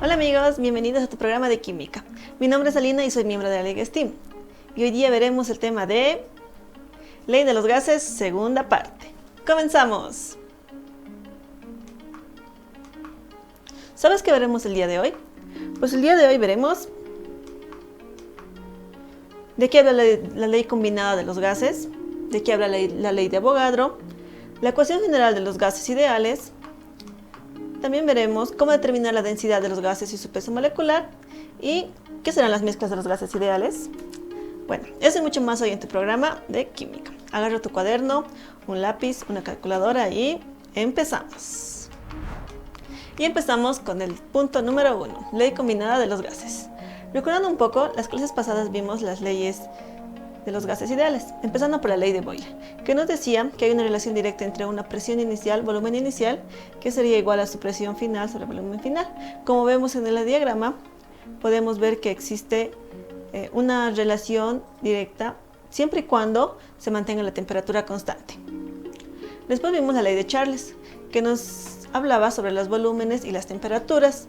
Hola amigos, bienvenidos a tu programa de química. Mi nombre es Alina y soy miembro de la Liga STEAM. Y hoy día veremos el tema de Ley de los Gases, segunda parte. ¡Comenzamos! ¿Sabes qué veremos el día de hoy? Pues el día de hoy veremos de qué habla la ley combinada de los gases, de qué habla la ley de Avogadro, la ecuación general de los gases ideales. También veremos cómo determinar la densidad de los gases y su peso molecular y qué serán las mezclas de los gases ideales. Bueno, eso y mucho más hoy en tu programa de química. Agarra tu cuaderno, un lápiz, una calculadora y empezamos. Y empezamos con el punto número 1, ley combinada de los gases. Recordando un poco, las clases pasadas vimos las leyes de los gases ideales, empezando por la ley de Boyle, que nos decía que hay una relación directa entre una presión inicial, volumen inicial, que sería igual a su presión final sobre volumen final. Como vemos en el diagrama, podemos ver que existe una relación directa siempre y cuando se mantenga la temperatura constante. Después vimos la ley de Charles, que nos hablaba sobre los volúmenes y las temperaturas,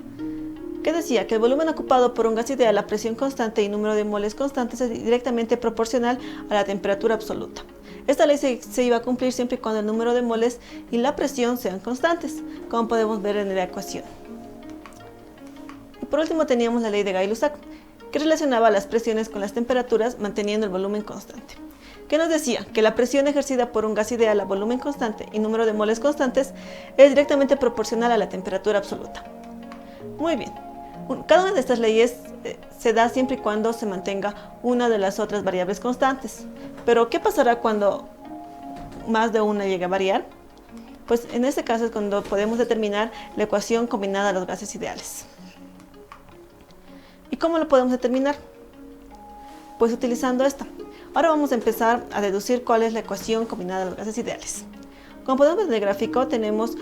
que decía que el volumen ocupado por un gas ideal a presión constante y número de moles constantes es directamente proporcional a la temperatura absoluta. Esta ley se iba a cumplir siempre y cuando el número de moles y la presión sean constantes, como podemos ver en la ecuación. Y por último teníamos la ley de Gay-Lussac, que relacionaba las presiones con las temperaturas manteniendo el volumen constante, que nos decía que la presión ejercida por un gas ideal a volumen constante y número de moles constantes es directamente proporcional a la temperatura absoluta. Muy bien. Cada una de estas leyes se da siempre y cuando se mantenga una de las otras variables constantes. Pero, ¿qué pasará cuando más de una llegue a variar? Pues en este caso es cuando podemos determinar la ecuación combinada de los gases ideales. ¿Y cómo lo podemos determinar? Pues utilizando esta. Ahora vamos a empezar a deducir cuál es la ecuación combinada de los gases ideales. Como podemos ver en el gráfico, tenemos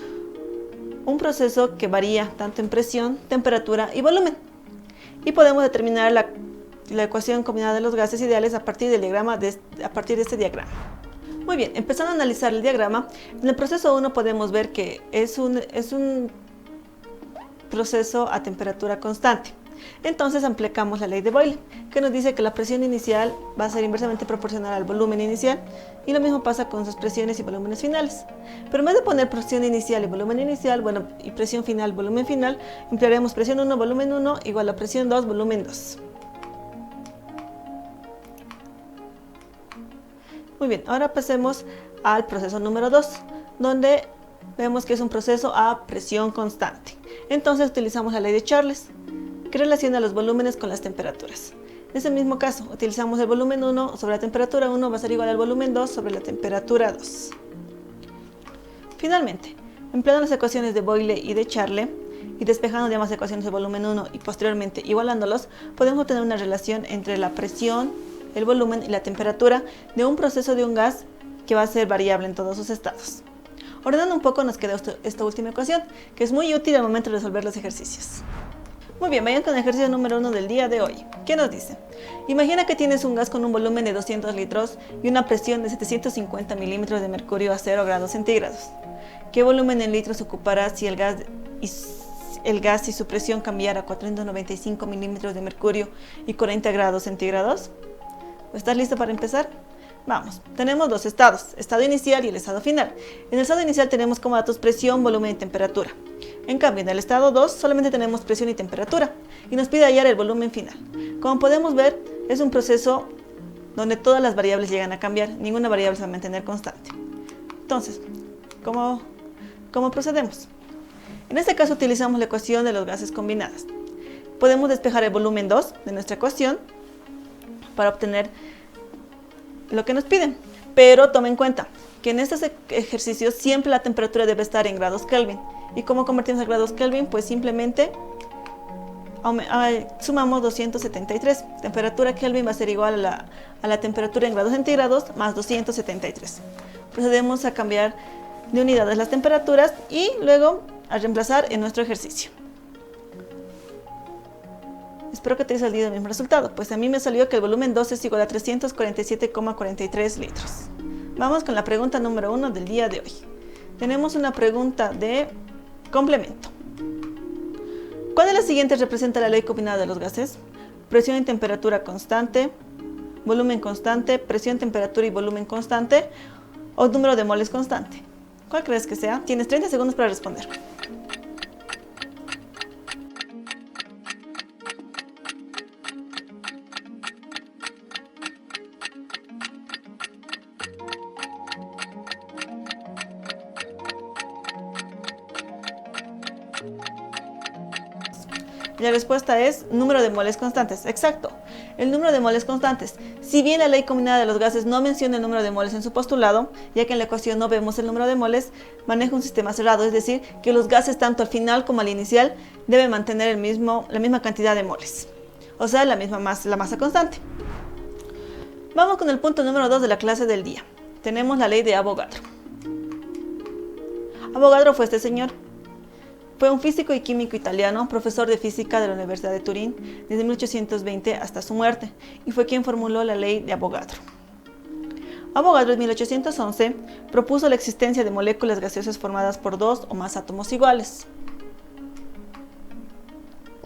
un proceso que varía tanto en presión, temperatura y volumen. Y podemos determinar la ecuación combinada de los gases ideales a partir del diagrama a partir de este diagrama. Muy bien, empezando a analizar el diagrama, en el proceso 1 podemos ver que es un proceso a temperatura constante. Entonces aplicamos la ley de Boyle, que nos dice que la presión inicial va a ser inversamente proporcional al volumen inicial, y lo mismo pasa con sus presiones y volúmenes finales. Pero en vez de poner presión inicial y volumen inicial, y presión final, volumen final, emplearemos presión 1, volumen 1 igual a presión 2, volumen 2. Muy bien, ahora pasemos al proceso número 2, donde vemos que es un proceso a presión constante. Entonces utilizamos la ley de Charles, que relaciona los volúmenes con las temperaturas. En ese mismo caso, utilizamos el volumen 1 sobre la temperatura 1 va a ser igual al volumen 2 sobre la temperatura 2. Finalmente, empleando las ecuaciones de Boyle y de Charles, y despejando ambas ecuaciones de volumen 1 y posteriormente igualándolos, podemos obtener una relación entre la presión, el volumen y la temperatura de un proceso de un gas que va a ser variable en todos sus estados. Ordenando un poco nos queda esta última ecuación, que es muy útil al momento de resolver los ejercicios. Muy bien, vayan con el ejercicio número 1 del día de hoy. ¿Qué nos dice? Imagina que tienes un gas con un volumen de 200 litros y una presión de 750 milímetros de mercurio a 0 grados centígrados. ¿Qué volumen en litros ocupará si el gas y su presión cambiara a 495 milímetros de mercurio y 40 grados centígrados? ¿Estás listo para empezar? Vamos, tenemos dos estados, estado inicial y el estado final. En el estado inicial tenemos como datos presión, volumen y temperatura. En cambio, en el estado 2 solamente tenemos presión y temperatura y nos pide hallar el volumen final. Como podemos ver, es un proceso donde todas las variables llegan a cambiar, ninguna variable se va a mantener constante. Entonces, ¿cómo procedemos? En este caso utilizamos la ecuación de los gases combinados. Podemos despejar el volumen 2 de nuestra ecuación para obtener lo que nos piden, pero toma en cuenta que en estos ejercicios siempre la temperatura debe estar en grados Kelvin. ¿Y cómo convertimos a grados Kelvin? Pues simplemente sumamos 273. Temperatura Kelvin va a ser igual a la temperatura en grados centígrados más 273. Procedemos a cambiar de unidades las temperaturas y luego a reemplazar en nuestro ejercicio. Espero que te haya salido el mismo resultado, pues a mí me salió que el volumen 2 es igual a 347,43 litros. Vamos con la pregunta número 1 del día de hoy. Tenemos una pregunta de complemento. ¿Cuál de las siguientes representa la ley combinada de los gases? Presión y temperatura constante, volumen constante, presión, temperatura y volumen constante, o número de moles constante. ¿Cuál crees que sea? Tienes 30 segundos para responder. Y la respuesta es número de moles constantes. Exacto, el número de moles constantes. Si bien la ley combinada de los gases no menciona el número de moles en su postulado, ya que en la ecuación no vemos el número de moles, maneja un sistema cerrado, es decir, que los gases tanto al final como al inicial deben mantener la misma cantidad de moles, o sea, la masa constante. Vamos con el punto número 2 de la clase del día. Tenemos la ley de Avogadro. Avogadro fue este señor. Fue un físico y químico italiano, profesor de física de la Universidad de Turín desde 1820 hasta su muerte, y fue quien formuló la ley de Avogadro. Avogadro en 1811 propuso la existencia de moléculas gaseosas formadas por dos o más átomos iguales.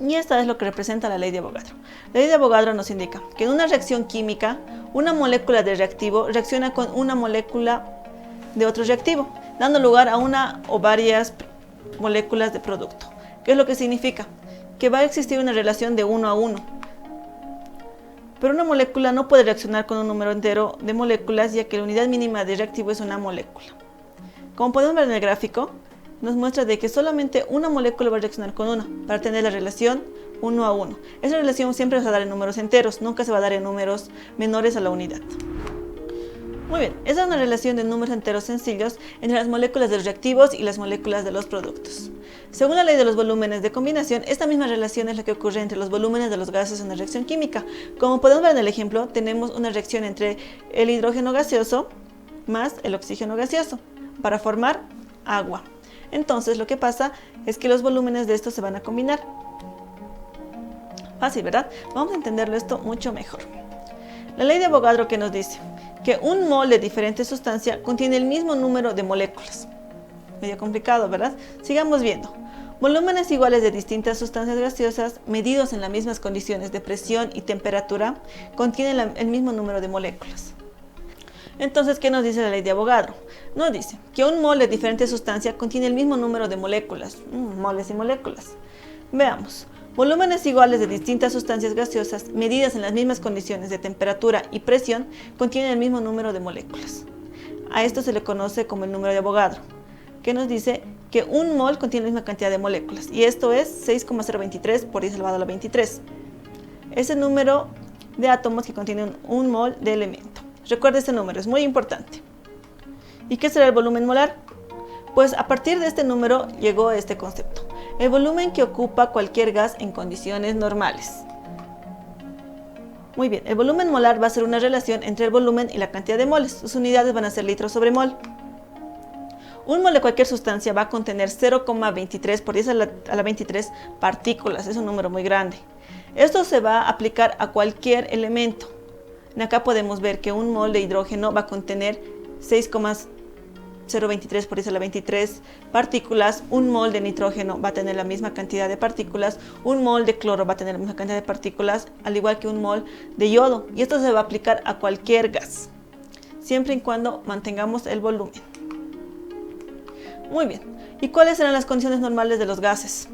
Y esta es lo que representa la ley de Avogadro. La ley de Avogadro nos indica que en una reacción química, una molécula de reactivo reacciona con una molécula de otro reactivo, dando lugar a una o varias moléculas de producto. ¿Qué es lo que significa? Que va a existir una relación de 1 a 1. Pero una molécula no puede reaccionar con un número entero de moléculas, ya que la unidad mínima de reactivo es una molécula. Como podemos ver en el gráfico, nos muestra de que solamente una molécula va a reaccionar con una para tener la relación 1 a 1. Esa relación siempre se va a dar en números enteros, nunca se va a dar en números menores a la unidad. Muy bien, esa es una relación de números enteros sencillos entre las moléculas de los reactivos y las moléculas de los productos. Según la ley de los volúmenes de combinación, esta misma relación es la que ocurre entre los volúmenes de los gases en una reacción química. Como podemos ver en el ejemplo, tenemos una reacción entre el hidrógeno gaseoso más el oxígeno gaseoso para formar agua. Entonces lo que pasa es que los volúmenes de estos se van a combinar. Fácil, ¿verdad? Vamos a entenderlo esto mucho mejor. La ley de Avogadro, que nos dice que un mol de diferente sustancia contiene el mismo número de moléculas. Medio complicado, ¿verdad? Sigamos viendo. Volúmenes iguales de distintas sustancias gaseosas medidos en las mismas condiciones de presión y temperatura contienen el mismo número de moléculas. Entonces, ¿qué nos dice la ley de Avogadro? Nos dice que un mol de diferente sustancia contiene el mismo número de moléculas. Moles y moléculas. Veamos. Volúmenes iguales de distintas sustancias gaseosas medidas en las mismas condiciones de temperatura y presión contienen el mismo número de moléculas. A esto se le conoce como el número de Avogadro, que nos dice que un mol contiene la misma cantidad de moléculas, y esto es 6,023 por 10 elevado a la 23. Es el número de átomos que contienen un mol de elemento. Recuerda este número, es muy importante. ¿Y qué será el volumen molar? Pues a partir de este número llegó este concepto. El volumen que ocupa cualquier gas en condiciones normales. Muy bien, el volumen molar va a ser una relación entre el volumen y la cantidad de moles. Sus unidades van a ser litros sobre mol. Un mol de cualquier sustancia va a contener 0,23 por 10 a la 23 partículas. Es un número muy grande. Esto se va a aplicar a cualquier elemento. Acá podemos ver que un mol de hidrógeno va a contener 6,023 por 10 a la 23 partículas, un mol de nitrógeno va a tener la misma cantidad de partículas, un mol de cloro va a tener la misma cantidad de partículas, al igual que un mol de yodo, y esto se va a aplicar a cualquier gas, siempre y cuando mantengamos el volumen. Muy bien, ¿y cuáles serán las condiciones normales de los gases?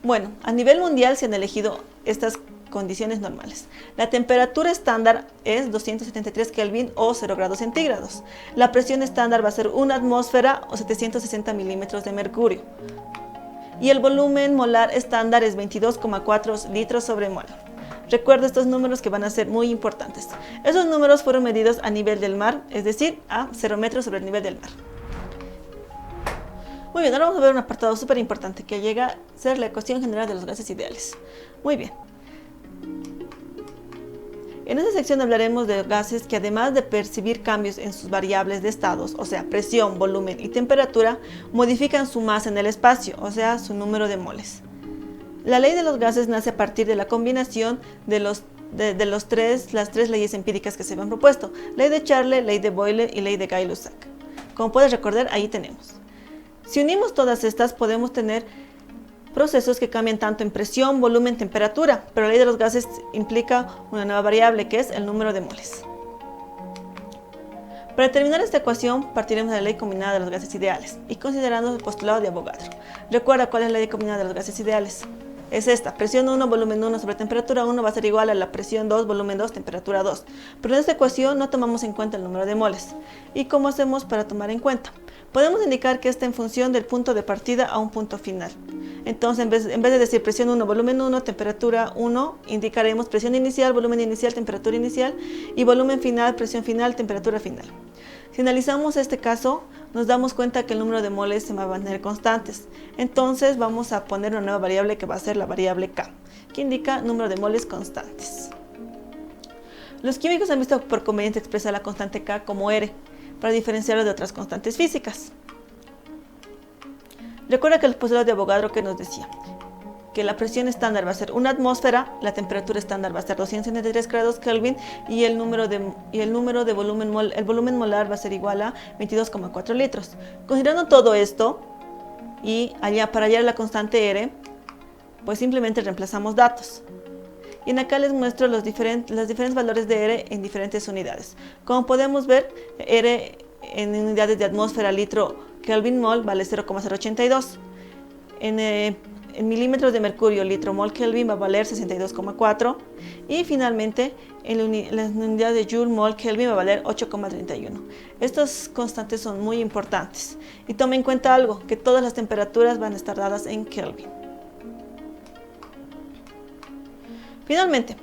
Bueno, a nivel mundial se han elegido estas condiciones normales. La temperatura estándar es 273 Kelvin o 0 grados centígrados. La presión estándar va a ser 1 atmósfera o 760 milímetros de mercurio. Y el volumen molar estándar es 22,4 litros sobre mol. Recuerda estos números que van a ser muy importantes. Esos números fueron medidos a nivel del mar, es decir, a 0 metros sobre el nivel del mar. Muy bien, ahora vamos a ver un apartado súper importante que llega a ser la ecuación general de los gases ideales. Muy bien. En esta sección hablaremos de gases que, además de percibir cambios en sus variables de estados, o sea, presión, volumen y temperatura, modifican su masa en el espacio, o sea, su número de moles. La ley de los gases nace a partir de la combinación de las tres leyes empíricas que se han propuesto: ley de Charle, ley de Boyle y ley de Gay-Lussac. Como puedes recordar, ahí tenemos. Si unimos todas estas, podemos tener procesos que cambian tanto en presión, volumen, temperatura, pero la ley de los gases implica una nueva variable que es el número de moles. Para determinar esta ecuación partiremos de la ley combinada de los gases ideales y considerando el postulado de Avogadro. Recuerda cuál es la ley combinada de los gases ideales. Es esta: presión 1, volumen 1 sobre temperatura 1 va a ser igual a la presión 2, volumen 2, temperatura 2. Pero en esta ecuación no tomamos en cuenta el número de moles. ¿Y cómo hacemos para tomar en cuenta? Podemos indicar que está en función del punto de partida a un punto final. Entonces, en vez de decir presión 1, volumen 1, temperatura 1, indicaremos presión inicial, volumen inicial, temperatura inicial y volumen final, presión final, temperatura final. Si analizamos este caso, nos damos cuenta que el número de moles se va a mantener constantes. Entonces vamos a poner una nueva variable que va a ser la variable K, que indica número de moles constantes. Los químicos han visto por conveniente expresar la constante K como R, para diferenciarlo de otras constantes físicas. Recuerda que el postulado de Avogadro que nos decía que la presión estándar va a ser una atmósfera, la temperatura estándar va a ser 273 grados Kelvin y el volumen molar va a ser igual a 22,4 litros. Considerando todo esto y para hallar la constante R, pues simplemente reemplazamos datos. Y en acá les muestro los diferentes valores de R en diferentes unidades. Como podemos ver, R en unidades de atmósfera, litro, Kelvin, mol vale 0,082. En milímetros de mercurio, litro, mol, Kelvin va a valer 62,4. Y finalmente, en la unidad de joule, mol, Kelvin va a valer 8,31. Estas constantes son muy importantes. Y tome en cuenta algo, que todas las temperaturas van a estar dadas en Kelvin. Finalmente,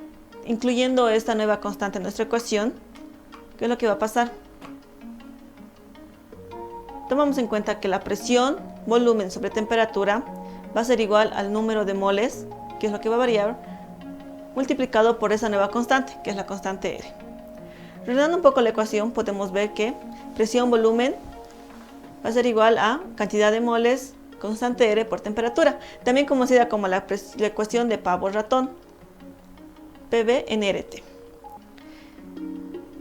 incluyendo esta nueva constante en nuestra ecuación, ¿qué es lo que va a pasar? Tomamos en cuenta que la presión, volumen sobre temperatura va a ser igual al número de moles, que es lo que va a variar, multiplicado por esa nueva constante, que es la constante R. Reordenando un poco la ecuación, podemos ver que presión, volumen va a ser igual a cantidad de moles, constante R por temperatura, también conocida como la ecuación de pavo-ratón. PV en RT.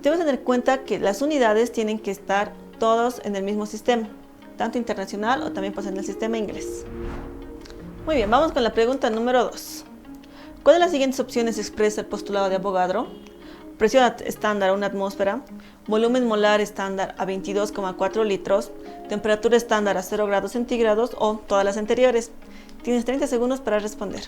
Debemos tener en cuenta que las unidades tienen que estar todos en el mismo sistema, tanto internacional o también en el sistema inglés. Muy bien, vamos con la pregunta número 2. ¿Cuál de las siguientes opciones expresa el postulado de Avogadro? Presión estándar a 1 atmósfera, volumen molar estándar a 22,4 litros, temperatura estándar a 0 grados centígrados o todas las anteriores. Tienes 30 segundos para responder.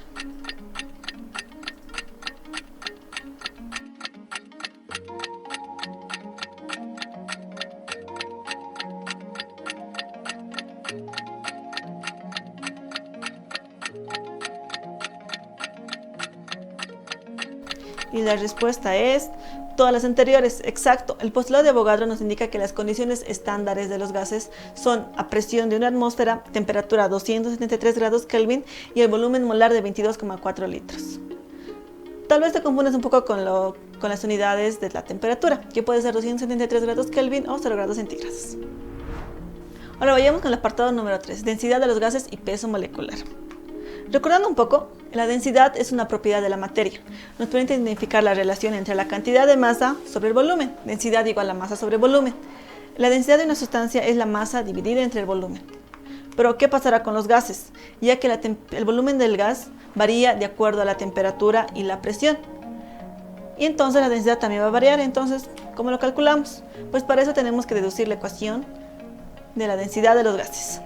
Y la respuesta es todas las anteriores. Exacto. El postulado de Avogadro nos indica que las condiciones estándares de los gases son a presión de una atmósfera, temperatura 273 grados Kelvin y el volumen molar de 22,4 litros. Tal vez te confundas un poco con las unidades de la temperatura, que puede ser 273 grados Kelvin o 0 grados centígrados. Ahora vayamos con el apartado número 3, densidad de los gases y peso molecular. Recordando un poco, la densidad es una propiedad de la materia. Nos permite identificar la relación entre la cantidad de masa sobre el volumen. Densidad igual a masa sobre volumen. La densidad de una sustancia es la masa dividida entre el volumen. Pero, ¿qué pasará con los gases? Ya que el volumen del gas varía de acuerdo a la temperatura y la presión. Y entonces la densidad también va a variar. Entonces, ¿cómo lo calculamos? Pues para eso tenemos que deducir la ecuación de la densidad de los gases.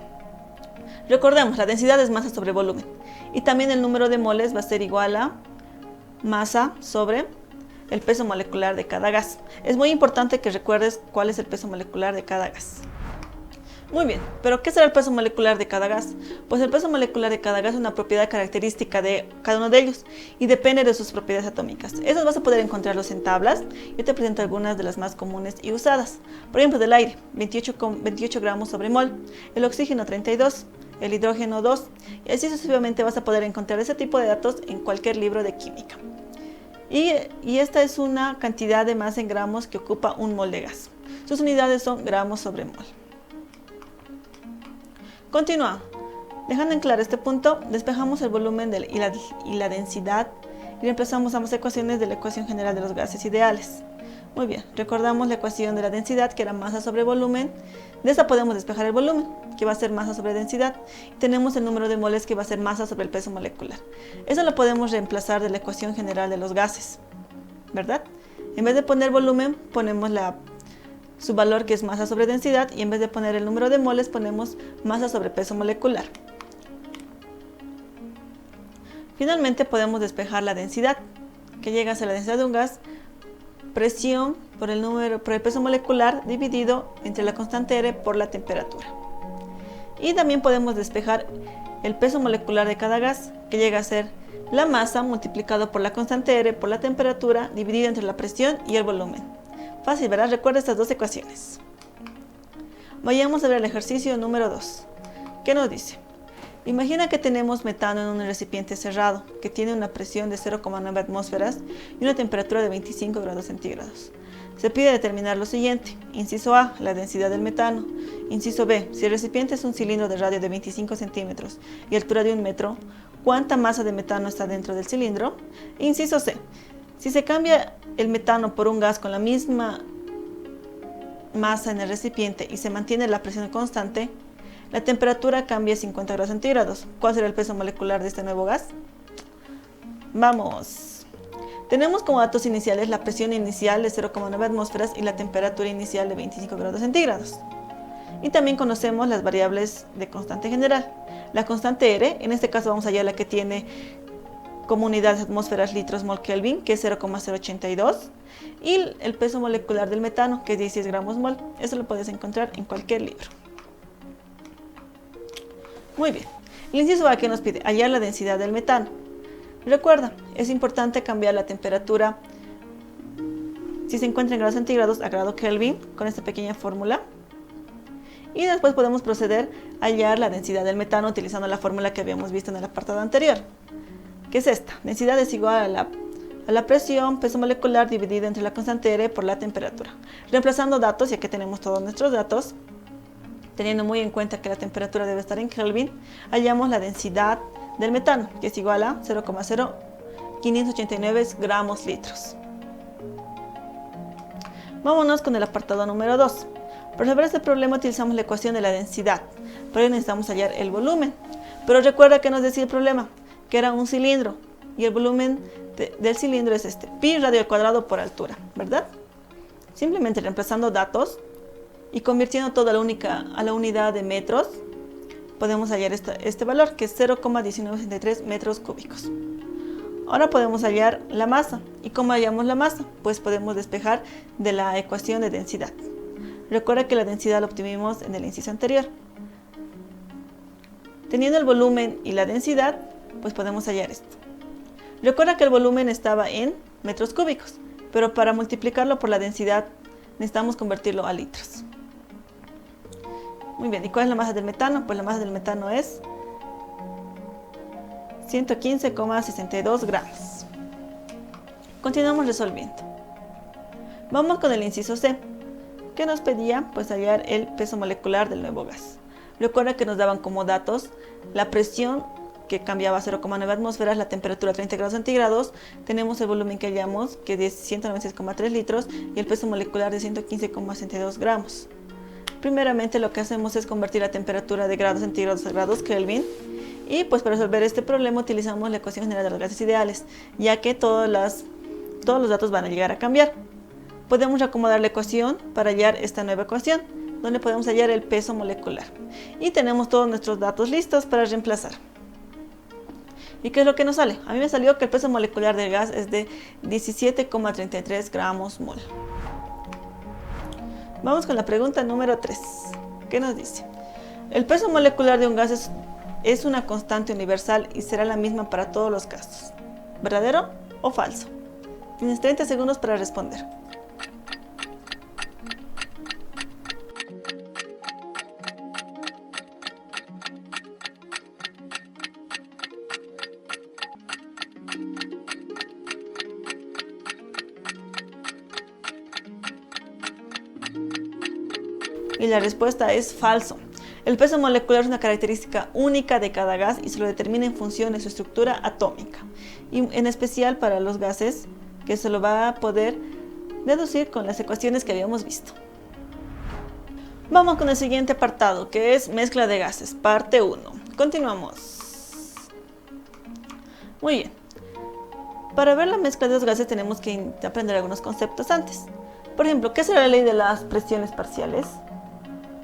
Recordemos, la densidad es masa sobre volumen. Y también el número de moles va a ser igual a masa sobre el peso molecular de cada gas. Es muy importante que recuerdes cuál es el peso molecular de cada gas. Muy bien, pero ¿qué será el peso molecular de cada gas? Pues el peso molecular de cada gas es una propiedad característica de cada uno de ellos y depende de sus propiedades atómicas. Esos vas a poder encontrarlos en tablas. Yo te presento algunas de las más comunes y usadas. Por ejemplo, del aire, 28 gramos sobre mol, el oxígeno 32, el hidrógeno 2, y así sucesivamente vas a poder encontrar ese tipo de datos en cualquier libro de química. Y esta es una cantidad de masa en gramos que ocupa un mol de gas. Sus unidades son gramos sobre mol. Continuamos. Dejando en claro este punto, despejamos el volumen y la densidad y reemplazamos ambas ecuaciones de la ecuación general de los gases ideales. Muy bien, recordamos la ecuación de la densidad, que era masa sobre volumen. De esta podemos despejar el volumen, que va a ser masa sobre densidad. Y tenemos el número de moles, que va a ser masa sobre el peso molecular. Eso lo podemos reemplazar de la ecuación general de los gases, ¿verdad? En vez de poner volumen, ponemos su valor, que es masa sobre densidad, y en vez de poner el número de moles, ponemos masa sobre peso molecular. Finalmente podemos despejar la densidad, que llega a ser la densidad de un gas, presión por el peso molecular dividido entre la constante R por la temperatura. Y también podemos despejar el peso molecular de cada gas, que llega a ser la masa multiplicado por la constante R por la temperatura dividido entre la presión y el volumen. Fácil, ¿verdad? Recuerda estas dos ecuaciones. Vayamos a ver el ejercicio número 2. ¿Qué nos dice? Imagina que tenemos metano en un recipiente cerrado, que tiene una presión de 0,9 atmósferas y una temperatura de 25 grados centígrados. Se pide determinar lo siguiente. Inciso A, la densidad del metano. Inciso B, si el recipiente es un cilindro de radio de 25 centímetros y altura de 1 metro, ¿cuánta masa de metano está dentro del cilindro? Inciso C, si se cambia el metano por un gas con la misma masa en el recipiente y se mantiene la presión constante, la temperatura cambia a 50 grados centígrados. ¿Cuál será el peso molecular de este nuevo gas? Vamos. Tenemos como datos iniciales la presión inicial de 0,9 atmósferas y la temperatura inicial de 25 grados centígrados. Y también conocemos las variables de constante general. La constante R, en este caso vamos a hallar la que tiene como unidades atmósferas, litros, mol, Kelvin, que es 0,082. Y el peso molecular del metano, que es 16 gramos mol. Eso lo puedes encontrar en cualquier libro. Muy bien, el inciso A, que nos pide hallar la densidad del metano. Recuerda, es importante cambiar la temperatura, si se encuentra en grados centígrados, a grado Kelvin, con esta pequeña fórmula. Y después podemos proceder a hallar la densidad del metano utilizando la fórmula que habíamos visto en el apartado anterior, que es esta. Densidad es igual a la presión, peso molecular dividido entre la constante R por la temperatura. Reemplazando datos, ya que tenemos todos nuestros datos, teniendo muy en cuenta que la temperatura debe estar en Kelvin, hallamos la densidad del metano, que es igual a 0,0589 gramos litros. Vámonos con el apartado número 2. Para resolver este problema utilizamos la ecuación de la densidad. Para ello necesitamos hallar el volumen. Pero recuerda que nos decía el problema, que era un cilindro, y el volumen del cilindro es este, pi radio al cuadrado por altura, ¿verdad? Simplemente reemplazando datos y convirtiendo todo a la unidad de metros, podemos hallar este valor, que es 0,1963 metros cúbicos. Ahora podemos hallar la masa. ¿Y cómo hallamos la masa? Pues podemos despejar de la ecuación de densidad. Recuerda que la densidad la obtuvimos en el inciso anterior. Teniendo el volumen y la densidad, pues podemos hallar esto. Recuerda que el volumen estaba en metros cúbicos, pero para multiplicarlo por la densidad necesitamos convertirlo a litros. Muy bien, ¿y cuál es la masa del metano? Pues la masa del metano es 115,62 gramos. Continuamos resolviendo. Vamos con el inciso C, que nos pedía pues hallar el peso molecular del nuevo gas. Recuerda que nos daban como datos la presión, que cambiaba a 0,9 atmósferas, la temperatura a 30 grados centígrados, tenemos el volumen que hallamos, que es 196,3 litros, y el peso molecular de 115,62 gramos. Primeramente lo que hacemos es convertir la temperatura de grados centígrados a grados Kelvin, y pues para resolver este problema utilizamos la ecuación general de los gases ideales, ya que todos los datos van a llegar a cambiar. Podemos reacomodar la ecuación para hallar esta nueva ecuación, donde podemos hallar el peso molecular. Y tenemos todos nuestros datos listos para reemplazar. ¿Y qué es lo que nos sale? A mí me salió que el peso molecular del gas es de 17,33 gramos mol. Vamos con la pregunta número 3. ¿Qué nos dice? El peso molecular de un gas es una constante universal y será la misma para todos los casos. ¿Verdadero o falso? Tienes 30 segundos para responder. Y la respuesta es falso. El peso molecular es una característica única de cada gas y se lo determina en función de su estructura atómica. Y en especial para los gases, que se lo va a poder deducir con las ecuaciones que habíamos visto. Vamos con el siguiente apartado, que es mezcla de gases, parte 1. Continuamos. Muy bien. Para ver la mezcla de los gases tenemos que aprender algunos conceptos antes. Por ejemplo, ¿qué es la ley de las presiones parciales?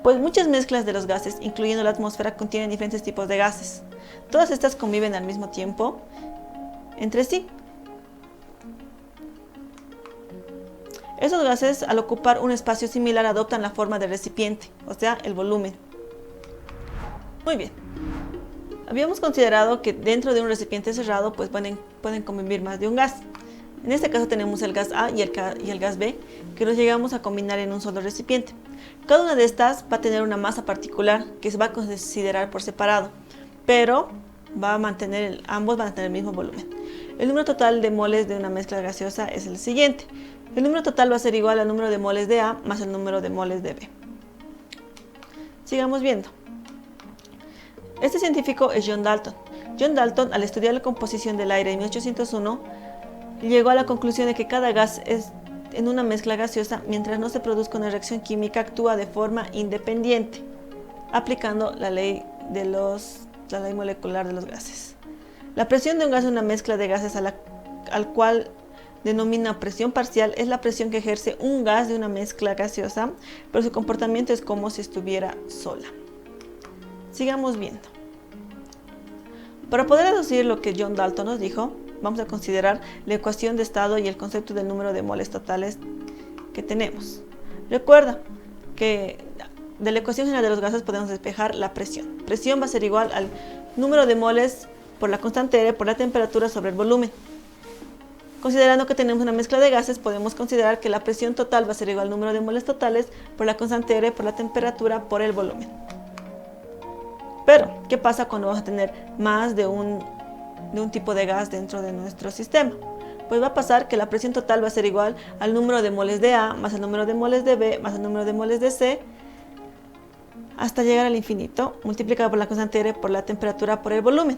Pues muchas mezclas de los gases, incluyendo la atmósfera, contienen diferentes tipos de gases. Todas estas conviven al mismo tiempo entre sí. Esos gases, al ocupar un espacio similar, adoptan la forma del recipiente, o sea, el volumen. Muy bien. Habíamos considerado que dentro de un recipiente cerrado pues pueden convivir más de un gas. En este caso tenemos el gas A y el gas B, que los llegamos a combinar en un solo recipiente. Cada una de estas va a tener una masa particular que se va a considerar por separado, pero ambos van a tener el mismo volumen. El número total de moles de una mezcla gaseosa es el siguiente. El número total va a ser igual al número de moles de A más el número de moles de B. Sigamos viendo. Este científico es John Dalton. John Dalton, al estudiar la composición del aire en 1801, llegó a la conclusión de que cada gas en una mezcla gaseosa, mientras no se produzca una reacción química, actúa de forma independiente, aplicando la ley molecular de los gases. La presión de un gas en una mezcla de gases al cual denomina presión parcial es la presión que ejerce un gas de una mezcla gaseosa, pero su comportamiento es como si estuviera sola. Sigamos viendo. Para poder deducir lo que John Dalton nos dijo, vamos a considerar la ecuación de estado y el concepto del número de moles totales que tenemos. Recuerda que de la ecuación general de los gases podemos despejar la presión. Presión va a ser igual al número de moles por la constante R por la temperatura sobre el volumen. Considerando que tenemos una mezcla de gases, podemos considerar que la presión total va a ser igual al número de moles totales por la constante R por la temperatura por el volumen. Pero, ¿qué pasa cuando vamos a tener más de un tipo de gas dentro de nuestro sistema? Pues va a pasar que la presión total va a ser igual al número de moles de A más el número de moles de B más el número de moles de C hasta llegar al infinito, multiplicado por la constante R por la temperatura por el volumen.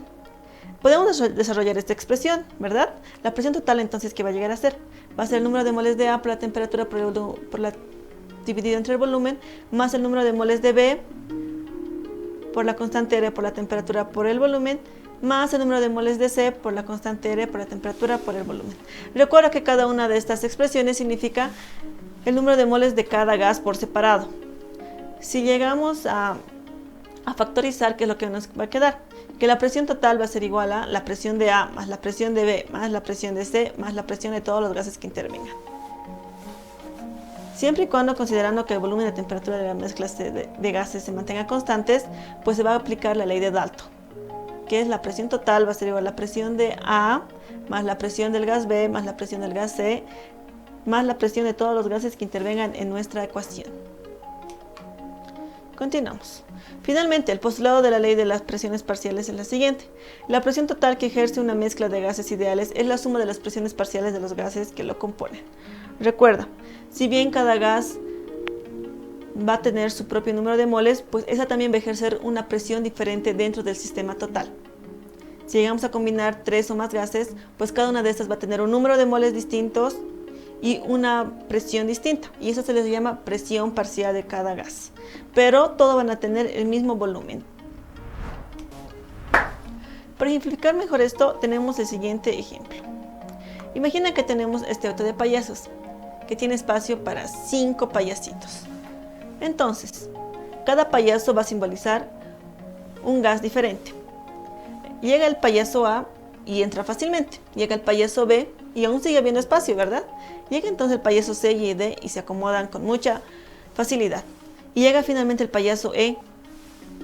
Podemos desarrollar esta expresión, ¿verdad? La presión total entonces, ¿qué va a llegar a ser? Va a ser el número de moles de A por la temperatura dividido entre el volumen más el número de moles de B por la constante R por la temperatura por el volumen más el número de moles de C por la constante R por la temperatura por el volumen. Recuerda que cada una de estas expresiones significa el número de moles de cada gas por separado. Si llegamos a factorizar, ¿qué es lo que nos va a quedar? Que la presión total va a ser igual a la presión de A más la presión de B más la presión de C más la presión de todos los gases que intervengan. Siempre y cuando, considerando que el volumen y la temperatura de la mezcla de gases se mantengan constantes, pues se va a aplicar la ley de Dalton, que es la presión total va a ser igual a la presión de A más la presión del gas B más la presión del gas C más la presión de todos los gases que intervengan en nuestra ecuación. Continuamos. Finalmente, el postulado de la ley de las presiones parciales es la siguiente. La presión total que ejerce una mezcla de gases ideales es la suma de las presiones parciales de los gases que lo componen. Recuerda, si bien cada gas va a tener su propio número de moles, pues esa también va a ejercer una presión diferente dentro del sistema total. Si llegamos a combinar 3 o más gases, pues cada una de estas va a tener un número de moles distintos y una presión distinta, y eso se les llama presión parcial de cada gas, pero todos van a tener el mismo volumen. Para ejemplificar mejor esto, tenemos el siguiente ejemplo. Imagina que tenemos este auto de payasos, que tiene espacio para 5 payasitos. Entonces, cada payaso va a simbolizar un gas diferente. Llega el payaso A y entra fácilmente. Llega el payaso B y aún sigue habiendo espacio, ¿verdad? Llega entonces el payaso C y D y se acomodan con mucha facilidad. Y llega finalmente el payaso E,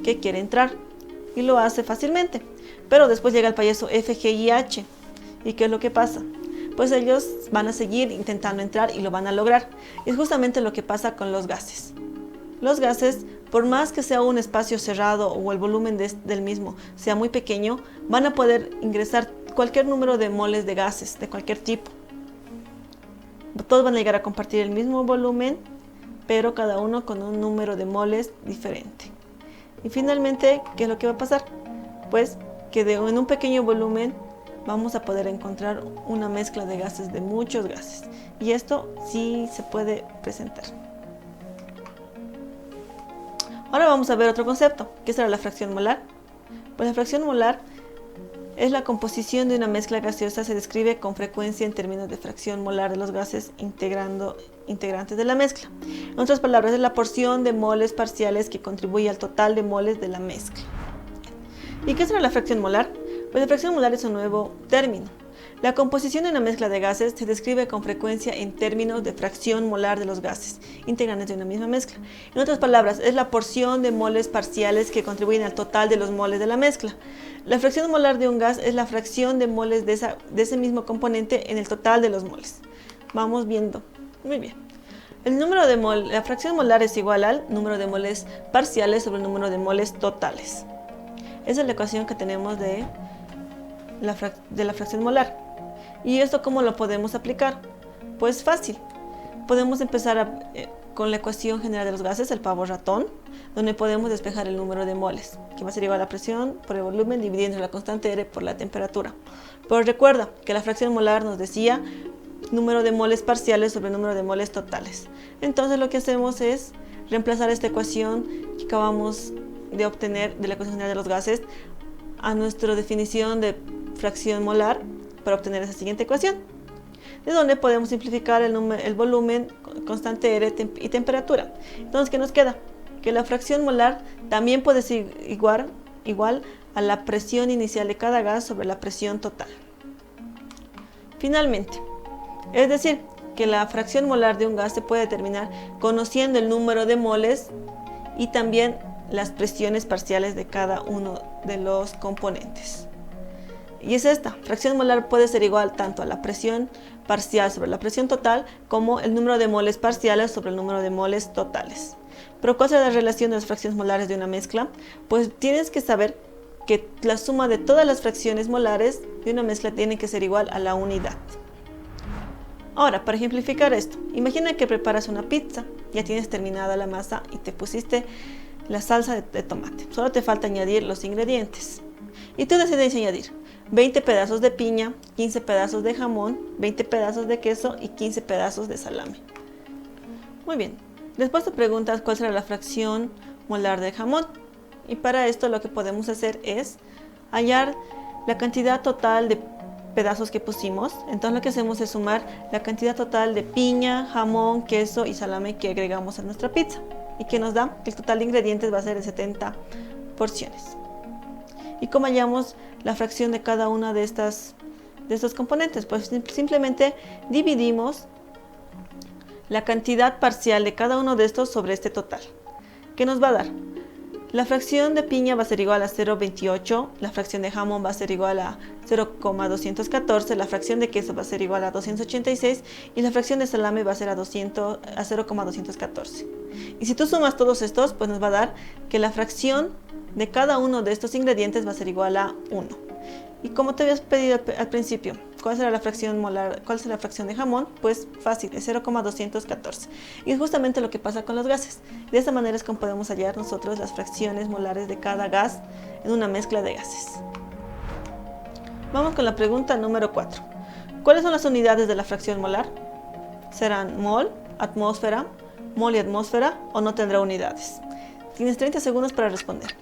que quiere entrar y lo hace fácilmente. Pero después llega el payaso F, G y H. ¿Y qué es lo que pasa? Pues ellos van a seguir intentando entrar y lo van a lograr. Es justamente lo que pasa con los gases. Los gases, por más que sea un espacio cerrado o el volumen del mismo sea muy pequeño, van a poder ingresar cualquier número de moles de gases, de cualquier tipo. Todos van a llegar a compartir el mismo volumen, pero cada uno con un número de moles diferente. Y finalmente, ¿qué es lo que va a pasar? Pues que en un pequeño volumen vamos a poder encontrar una mezcla de gases, de muchos gases. Y esto sí se puede presentar. Ahora vamos a ver otro concepto, que será la fracción molar. Pues la fracción molar es la composición de una mezcla gaseosa, se describe con frecuencia en términos de fracción molar de los gases integrantes de la mezcla. En otras palabras, es la porción de moles parciales que contribuye al total de moles de la mezcla. ¿Y qué será la fracción molar? Pues la fracción molar es un nuevo término. La composición de una mezcla de gases se describe con frecuencia en términos de fracción molar de los gases integrantes de una misma mezcla. En otras palabras, es la porción de moles parciales que contribuyen al total de los moles de la mezcla. La fracción molar de un gas es la fracción de moles de ese mismo componente en el total de los moles. Vamos viendo. Muy bien. La fracción molar es igual al número de moles parciales sobre el número de moles totales. Esa es la ecuación que tenemos de la fracción molar. ¿Y esto cómo lo podemos aplicar? Pues fácil. Podemos empezar con la ecuación general de los gases, el pavo ratón, donde podemos despejar el número de moles, que va a ser igual a la presión por el volumen dividiendo la constante R por la temperatura. Pero recuerda que la fracción molar nos decía número de moles parciales sobre el número de moles totales. Entonces lo que hacemos es reemplazar esta ecuación que acabamos de obtener de la ecuación general de los gases a nuestra definición de fracción molar para obtener esa siguiente ecuación, de donde podemos simplificar el volumen, constante R y temperatura. Entonces, ¿qué nos queda? Que la fracción molar también puede ser igual a la presión inicial de cada gas sobre la presión total. Finalmente, es decir, que la fracción molar de un gas se puede determinar conociendo el número de moles y también las presiones parciales de cada uno de los componentes. Y es esta, fracción molar puede ser igual tanto a la presión parcial sobre la presión total como el número de moles parciales sobre el número de moles totales. Pero ¿cuál es la relación de las fracciones molares de una mezcla? Pues tienes que saber que la suma de todas las fracciones molares de una mezcla tiene que ser igual a la unidad. Ahora, para ejemplificar esto, imagina que preparas una pizza, ya tienes terminada la masa y te pusiste la salsa de tomate. Solo te falta añadir los ingredientes. Y tú decides añadir 20 pedazos de piña, 15 pedazos de jamón, 20 pedazos de queso y 15 pedazos de salame. Muy bien. Después te preguntas cuál será la fracción molar de jamón. Y para esto lo que podemos hacer es hallar la cantidad total de pedazos que pusimos. Entonces lo que hacemos es sumar la cantidad total de piña, jamón, queso y salame que agregamos a nuestra pizza. Y que nos da que el total de ingredientes va a ser de 70 porciones. ¿Y cómo hallamos la fracción de cada una de estos componentes? Pues simplemente dividimos la cantidad parcial de cada uno de estos sobre este total. ¿Qué nos va a dar? La fracción de piña va a ser igual a 0,28, la fracción de jamón va a ser igual a 0,214, la fracción de queso va a ser igual a 286 y la fracción de salame va a ser a 0,214. Y si tú sumas todos estos, pues nos va a dar que la fracción de cada uno de estos ingredientes va a ser igual a 1. Y como te habías pedido al principio, ¿cuál será la fracción molar? ¿Cuál será la fracción de jamón? Pues fácil, es 0,214. Y es justamente lo que pasa con los gases. De esta manera es como podemos hallar nosotros las fracciones molares de cada gas en una mezcla de gases. Vamos con la pregunta número 4. ¿Cuáles son las unidades de la fracción molar? ¿Serán mol, atmósfera, mol y atmósfera o no tendrá unidades? Tienes 30 segundos para responder.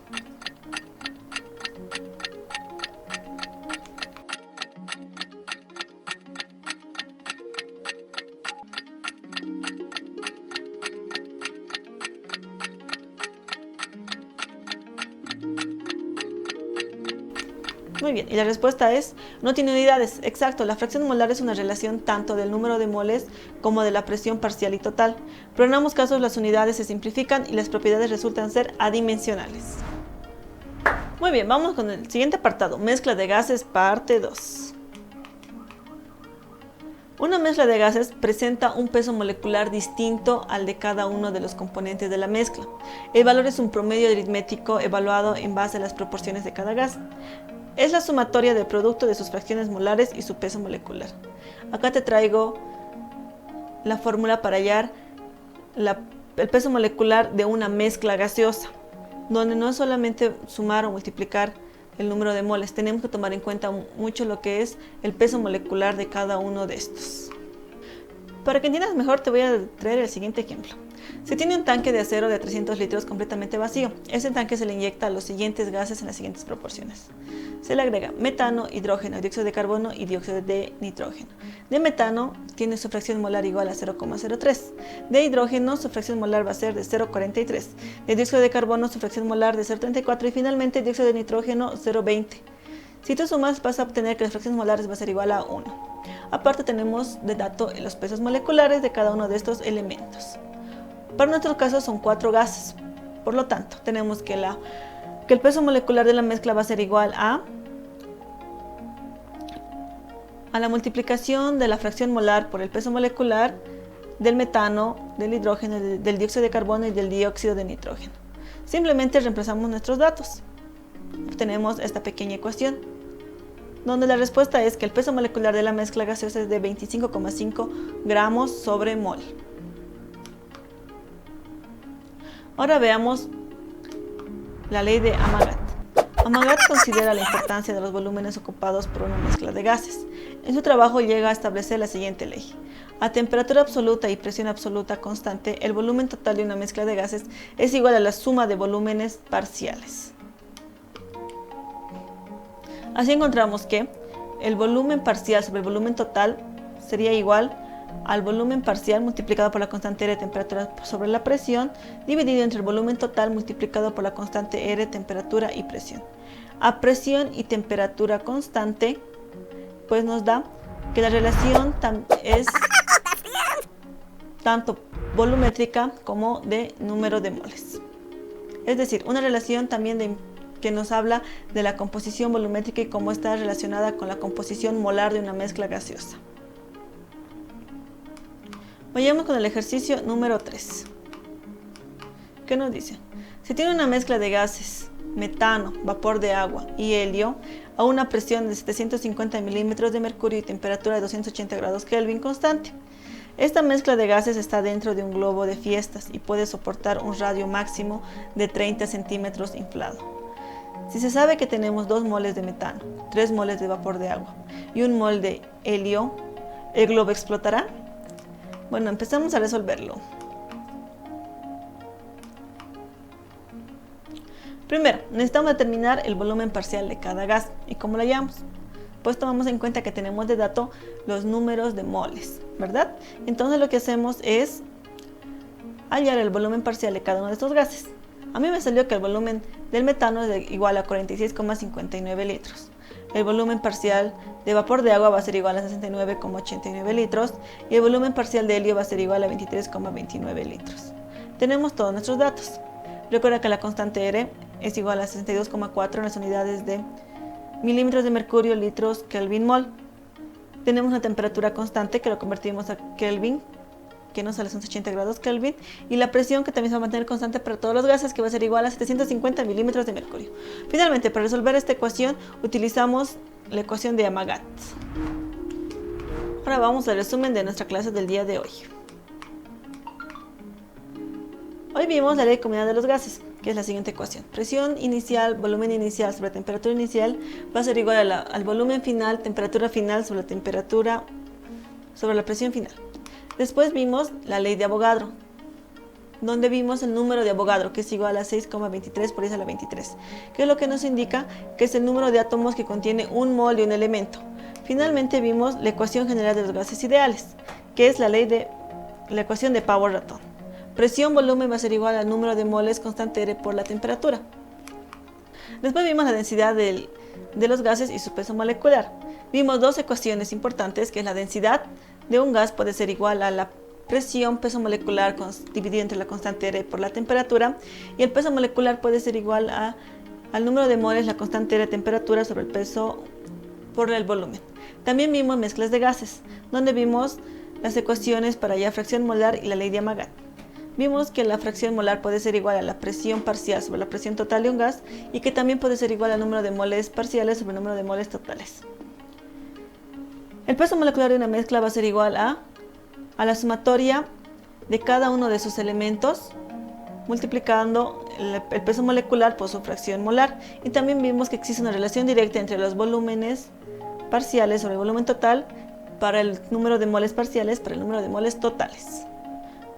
Muy bien, y la respuesta es, no tiene unidades. Exacto, la fracción molar es una relación tanto del número de moles como de la presión parcial y total. Pero en ambos casos las unidades se simplifican y las propiedades resultan ser adimensionales. Muy bien, vamos con el siguiente apartado, mezcla de gases, parte 2. Una mezcla de gases presenta un peso molecular distinto al de cada uno de los componentes de la mezcla. El valor es un promedio aritmético evaluado en base a las proporciones de cada gas. Es la sumatoria del producto de sus fracciones molares y su peso molecular. Acá te traigo la fórmula para hallar el peso molecular de una mezcla gaseosa, donde no es solamente sumar o multiplicar el número de moles. Tenemos que tomar en cuenta mucho lo que es el peso molecular de cada uno de estos. Para que entiendas mejor, te voy a traer el siguiente ejemplo. Se tiene un tanque de acero de 300 litros completamente vacío. Ese tanque se le inyecta los siguientes gases en las siguientes proporciones. Se le agrega metano, hidrógeno, dióxido de carbono y dióxido de nitrógeno. De metano tiene su fracción molar igual a 0,03. De hidrógeno su fracción molar va a ser de 0,43. De dióxido de carbono su fracción molar de 0,34 y finalmente dióxido de nitrógeno 0,20. Si tú sumas vas a obtener que las fracciones molares va a ser igual a 1. Aparte tenemos de dato los pesos moleculares de cada uno de estos elementos. Para nuestro caso son 4 gases, por lo tanto tenemos que el peso molecular de la mezcla va a ser igual a la multiplicación de la fracción molar por el peso molecular del metano, del hidrógeno, del dióxido de carbono y del dióxido de nitrógeno. Simplemente reemplazamos nuestros datos. Obtenemos esta pequeña ecuación, donde la respuesta es que el peso molecular de la mezcla gaseosa es de 25,5 gramos sobre mol. Ahora veamos la ley de Amagat. Amagat considera la importancia de los volúmenes ocupados por una mezcla de gases. En su trabajo llega a establecer la siguiente ley. A temperatura absoluta y presión absoluta constante, el volumen total de una mezcla de gases es igual a la suma de volúmenes parciales. Así encontramos que el volumen parcial sobre el volumen total sería igual al volumen parcial multiplicado por la constante R de temperatura sobre la presión, dividido entre el volumen total multiplicado por la constante R de temperatura y presión. A presión y temperatura constante, pues nos da que la relación es tanto volumétrica como de número de moles. Es decir, una relación también que nos habla de la composición volumétrica y cómo está relacionada con la composición molar de una mezcla gaseosa. Vayamos con el ejercicio número 3. ¿Qué nos dice? Se tiene una mezcla de gases, metano, vapor de agua y helio a una presión de 750 milímetros de mercurio y temperatura de 280 grados Kelvin constante. Esta mezcla de gases está dentro de un globo de fiestas y puede soportar un radio máximo de 30 centímetros inflado. Si se sabe que tenemos 2 moles de metano, 3 moles de vapor de agua y 1 mol de helio, ¿el globo explotará? Bueno, empezamos a resolverlo. Primero, necesitamos determinar el volumen parcial de cada gas. ¿Y cómo lo hallamos? Pues tomamos en cuenta que tenemos de dato los números de moles, ¿verdad? Entonces lo que hacemos es hallar el volumen parcial de cada uno de estos gases. A mí me salió que el volumen del metano es igual a 46,59 litros. El volumen parcial de vapor de agua va a ser igual a 69,89 litros y el volumen parcial de helio va a ser igual a 23,29 litros. Tenemos todos nuestros datos. Recuerda que la constante R es igual a 62,4 en las unidades de milímetros de mercurio, litros, Kelvin, mol. Tenemos una temperatura constante que lo convertimos a Kelvin, que nos sale 80 grados Kelvin, y la presión que también se va a mantener constante para todos los gases, que va a ser igual a 750 milímetros de mercurio. Finalmente, para resolver esta ecuación utilizamos la ecuación de Amagat. Ahora vamos al resumen de nuestra clase del día de hoy. Hoy vimos la ley combinada de los gases, que es la siguiente ecuación. Presión inicial, volumen inicial sobre temperatura inicial va a ser igual al volumen final, temperatura final sobre la temperatura sobre la presión final. Después vimos la ley de Avogadro, donde vimos el número de Avogadro, que es igual a 6,23 por 10 a la 23, que es lo que nos indica que es el número de átomos que contiene un mol de un elemento. Finalmente vimos la ecuación general de los gases ideales, que es la ecuación de Pavot-Ratón. Presión volumen va a ser igual al número de moles constante R por la temperatura. Después vimos la densidad de los gases y su peso molecular. Vimos dos ecuaciones importantes, que es la densidad de un gas puede ser igual a la presión, peso molecular dividido entre la constante R por la temperatura, y el peso molecular puede ser igual al número de moles, la constante R de temperatura sobre el peso por el volumen. También vimos mezclas de gases, donde vimos las ecuaciones para la fracción molar y la ley de Amagat. Vimos que la fracción molar puede ser igual a la presión parcial sobre la presión total de un gas y que también puede ser igual al número de moles parciales sobre el número de moles totales. El peso molecular de una mezcla va a ser igual a la sumatoria de cada uno de sus elementos multiplicando el peso molecular por su fracción molar. Y también vimos que existe una relación directa entre los volúmenes parciales sobre el volumen total para el número de moles parciales para el número de moles totales.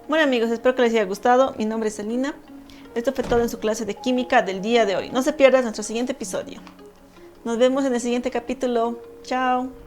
Bueno amigos, espero que les haya gustado. Mi nombre es Celina. Esto fue todo en su clase de química del día de hoy. No se pierdan nuestro siguiente episodio. Nos vemos en el siguiente capítulo. Chao.